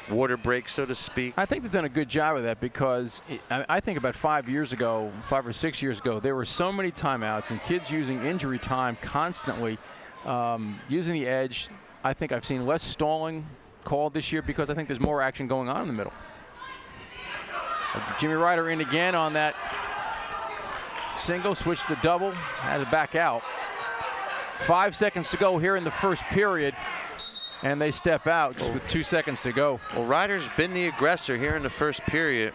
water breaks, so to speak. I think they've done a good job of that because I think about 5 years ago, 5 or 6 years ago, there were so many timeouts and kids using injury time constantly, using the edge. I think I've seen less stalling called this year because I think there's more action going on in the middle. Jimmy Ryder in again on that single, switched to double, had to back out. 5 seconds to go here in the first period, and they step out just with 2 seconds to go. Well, Ryder's been the aggressor here in the first period.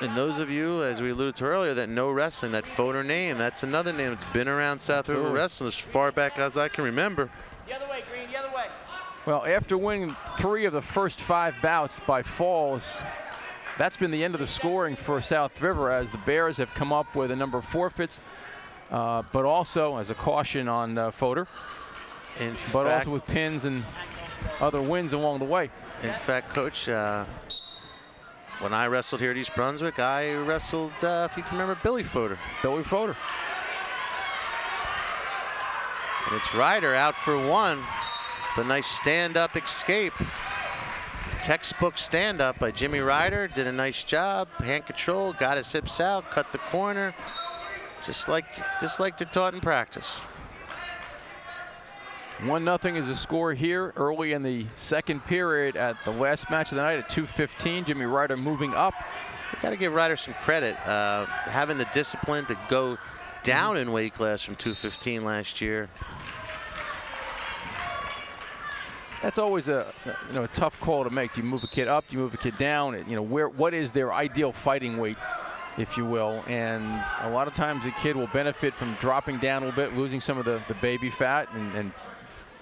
And those of you, as we alluded to earlier, that know wrestling, that Fodor name, that's another name that's been around South River Wrestling as far back as I can remember. The other way, Green, the other way. Well, after winning 3 of the first 5 bouts by falls, that's been the end of the scoring for South River as the Bears have come up with a number of forfeits, but also as a caution on Fodor, but also with pins and other wins along the way. In fact, Coach, when I wrestled here at East Brunswick, I wrestled, if you can remember, Billy Fodor. Billy Fodor. And it's Ryder out for 1. The nice stand-up escape. Textbook stand-up by Jimmy Ryder. Did a nice job. Hand control, got his hips out, cut the corner. Just like they're taught in practice. 1-0 is the score here early in the second period at the last match of the night at 2:15. Jimmy Ryder moving up. You got to give Ryder some credit, having the discipline to go down in weight class from 215 last year. That's always a tough call to make. Do you move a kid up? Do you move a kid down? What is their ideal fighting weight, if you will? And a lot of times a kid will benefit from dropping down a little bit, losing some of the baby fat and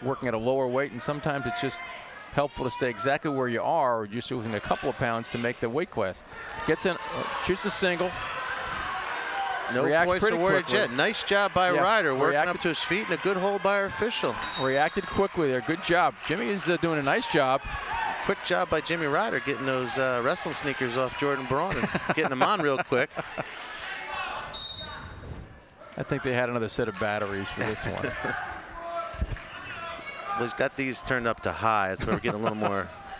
working at a lower weight, and sometimes it's just helpful to stay exactly where you are or just losing a couple of pounds to make the weight class. Gets in, shoots a single. No points awarded yet. Nice job by Ryder, working up to his feet, and a good hold by our official. Reacted quickly there. Good job. Jimmy is doing a nice job. Quick job by Jimmy Ryder getting those wrestling sneakers off Jordan Braun and getting them on real quick. I think they had another set of batteries for this one. Well, he's got these turned up to high. That's why we're getting a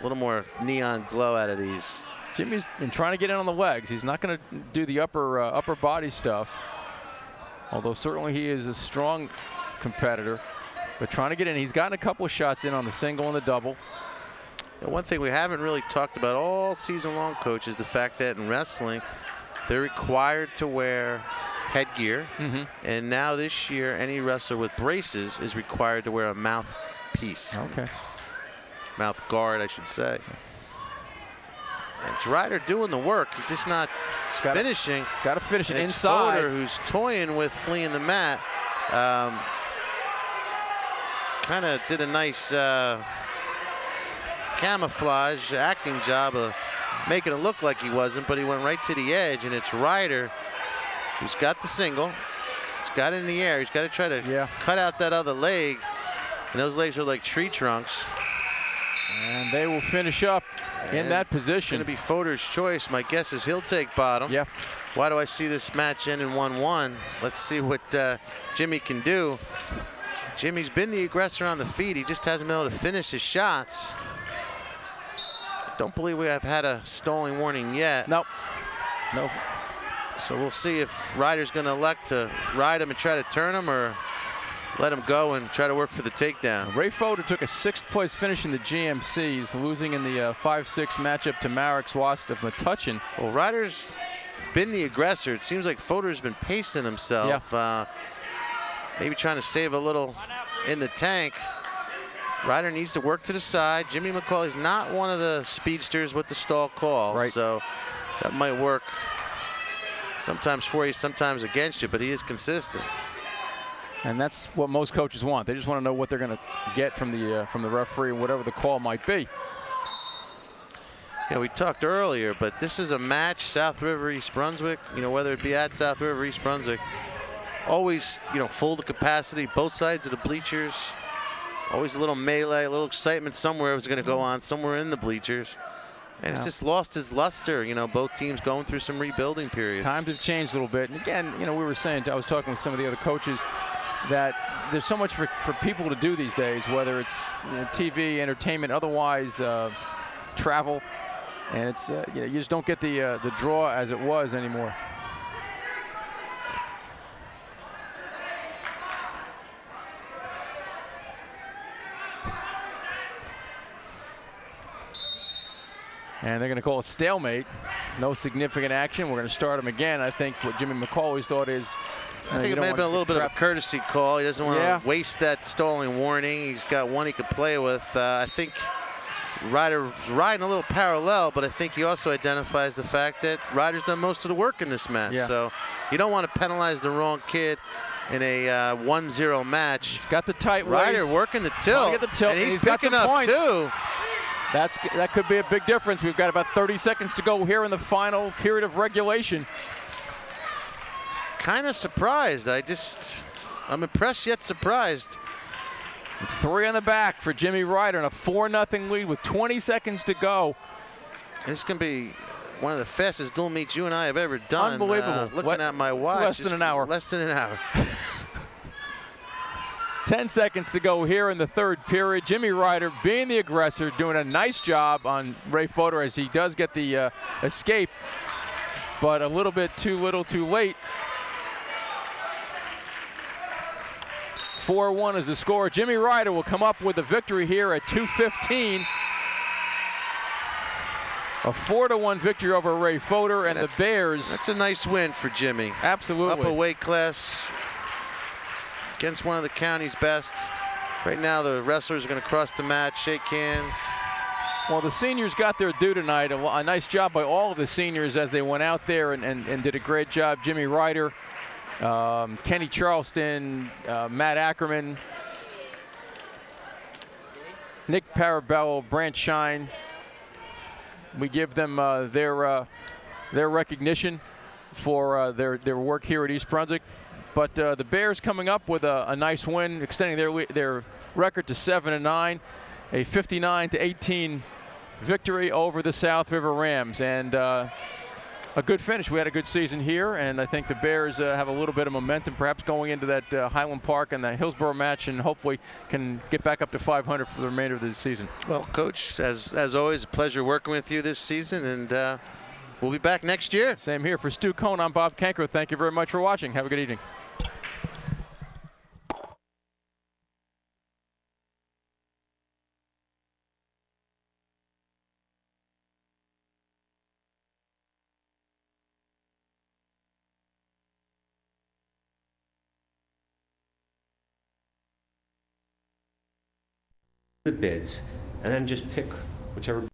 little more neon glow out of these. Jimmy's been trying to get in on the legs. He's not going to do the upper body stuff, although certainly he is a strong competitor. But trying to get in, he's gotten a couple of shots in on the single and the double. And one thing we haven't really talked about all season long, Coach, is the fact that in wrestling, they're required to wear headgear. And now this year, any wrestler with braces is required to wear a mouthpiece. Okay. Mouth guard, I should say. And it's Ryder doing the work. He's just not finishing. Got to finish it and inside. Fodor, who's toying with fleeing the mat, kind of did a nice camouflage acting job of making it look like he wasn't, but he went right to the edge, and it's Ryder who's got the single. He's got it in the air. He's got to try to cut out that other leg, and those legs are like tree trunks. And they will finish up in that position. It's going to be Fodor's choice. My guess is he'll take bottom. Yeah. Why do I see this match end in 1-1? Let's see what Jimmy can do. Jimmy's been the aggressor on the feet. He just hasn't been able to finish his shots. Don't believe we have had a stalling warning yet. Nope. Nope. So we'll see if Ryder's going to elect to ride him and try to turn him, or let him go and try to work for the takedown. Ray Fodor took a 6th place finish in the GMCs, losing in the 5-6 matchup to Marek Zwast of Metuchen. Well, Ryder's been the aggressor. It seems like Fodor's been pacing himself. Yeah. Maybe trying to save a little in the tank. Ryder needs to work to the side. Jimmy McCauley's not one of the speedsters with the stall call. Right. So that might work sometimes for you, sometimes against you, but he is consistent. And that's what most coaches want. They just want to know what they're going to get from the referee, whatever the call might be. You know, we talked earlier, but this is a match, South River, East Brunswick, you know, whether it be at South River, East Brunswick, always, you know, full to capacity, both sides of the bleachers. Always a little melee, a little excitement somewhere was going to go on, somewhere in the bleachers. And it's just lost his luster, you know, both teams going through some rebuilding periods. Times have changed a little bit. And again, you know, we were saying, I was talking with some of the other coaches, that there's so much for people to do these days, whether it's, you know, TV, entertainment, otherwise travel. And it's, you know, you just don't get the draw as it was anymore. And they're going to call a stalemate. No significant action. We're going to start him again. I think what Jimmy McCauley's thought is, I think it might have been a little bit of a courtesy call. He doesn't want to waste that stalling warning. He's got one he could play with. I think Ryder's riding a little parallel, but I think he also identifies the fact that Ryder's done most of the work in this match. Yeah. So you don't want to penalize the wrong kid in a 1-0 match. He's got the tight Ryder waist. working the tilt, And he's got picking some up points. too. That could be a big difference. We've got about 30 seconds to go here in the final period of regulation. Kind of surprised. I'm impressed yet surprised. 3 on the back for Jimmy Ryder and a 4-0 lead with 20 seconds to go. This can be one of the fastest dual meets you and I have ever done. Unbelievable. Looking at my watch. Less than an hour. Less than an hour. 10 seconds to go here in the 3rd period. Jimmy Ryder, being the aggressor, doing a nice job on Ray Fodor as he does get the escape, but a little bit too little too late. 4-1 is the score. Jimmy Ryder will come up with a victory here at 2:15. A 4-1 victory over Ray Fodor and the Bears. That's a nice win for Jimmy. Absolutely. Up a weight class against one of the county's best. Right now the wrestlers are going to cross the mat, shake hands. Well, the seniors got their due tonight. A nice job by all of the seniors as they went out there and did a great job. Jimmy Ryder, Kenny Charleston, Matt Ackerman, Nick Parabello, Brant Shine. We give them their recognition for their work here at East Brunswick. But the Bears coming up with a nice win, extending their record to 7-9, a 59-18 victory over the South River Rams, and a good finish. We had a good season here, and I think the Bears have a little bit of momentum, perhaps going into that Highland Park and the Hillsborough match, and hopefully can get back up to 500 for the remainder of the season. Well, Coach, as always, a pleasure working with you this season, and we'll be back next year. Same here. For Stu Kohn, I'm Bob Cancro. Thank you very much for watching. Have a good evening. The bids and then just pick whichever